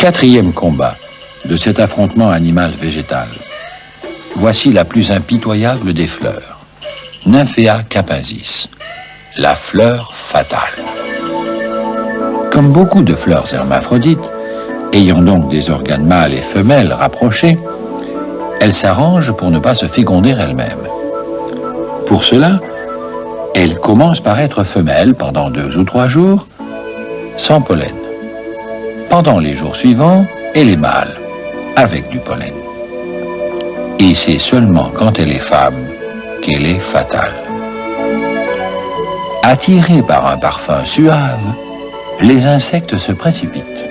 Quatrième combat de cet affrontement animal-végétal. Voici la plus impitoyable des fleurs, Nymphaea capensis, la fleur fatale. Comme beaucoup de fleurs hermaphrodites, ayant donc des organes mâles et femelles rapprochés, elle s'arrange pour ne pas se féconder elle-même. Pour cela, elle commence par être femelle pendant 2 ou 3 jours, sans pollen. Pendant les jours suivants, elle est mâle, avec du pollen. Et c'est seulement quand elle est femme qu'elle est fatale. Attirés par un parfum suave, les insectes se précipitent.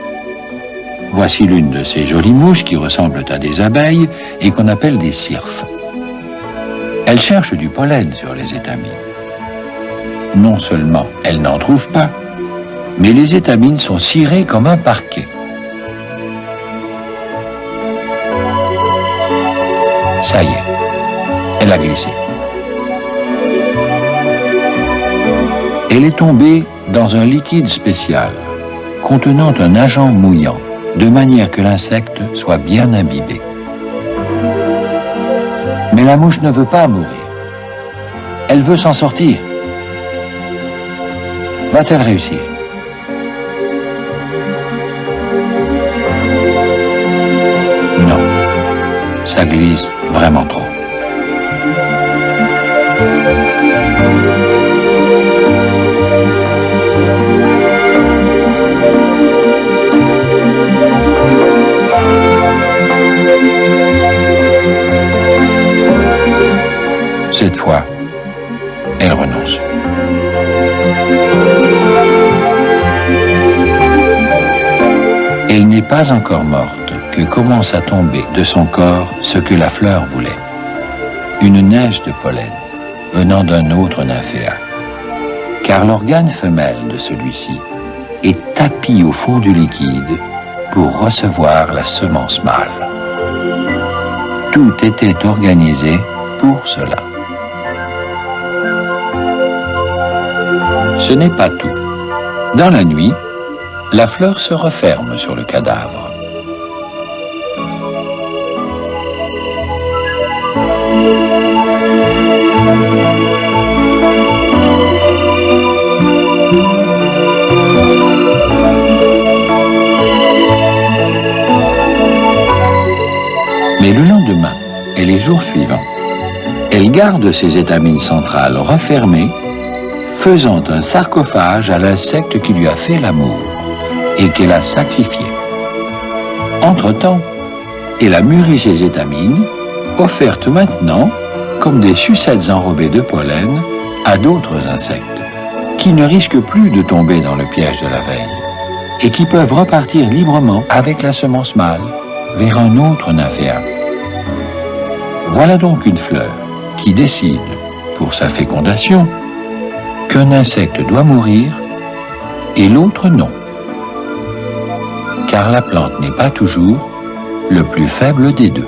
Voici l'une de ces jolies mouches qui ressemblent à des abeilles et qu'on appelle des cirphes. Elles cherchent du pollen sur les étamines. Non seulement elles n'en trouvent pas, mais les étamines sont cirées comme un parquet. Ça y est, elle a glissé. Elle est tombée dans un liquide spécial contenant un agent mouillant, de manière que l'insecte soit bien imbibé. Mais la mouche ne veut pas mourir. Elle veut s'en sortir. Va-t-elle réussir? Non, ça glisse vraiment trop. Cette fois, elle renonce. Elle n'est pas encore morte que commence à tomber de son corps ce que la fleur voulait. Une neige de pollen venant d'un autre nymphéa. Car l'organe femelle de celui-ci est tapi au fond du liquide pour recevoir la semence mâle. Tout était organisé pour cela. Ce n'est pas tout. Dans la nuit, la fleur se referme sur le cadavre. Mais le lendemain et les jours suivants, elle garde ses étamines centrales refermées, faisant un sarcophage à l'insecte qui lui a fait l'amour et qu'elle a sacrifié. Entre-temps, elle a mûri ses étamines, offertes maintenant comme des sucettes enrobées de pollen à d'autres insectes, qui ne risquent plus de tomber dans le piège de la veille et qui peuvent repartir librement avec la semence mâle vers un autre nymphéa. Voilà donc une fleur qui décide, pour sa fécondation, qu'un insecte doit mourir et l'autre non. Car la plante n'est pas toujours le plus faible des deux.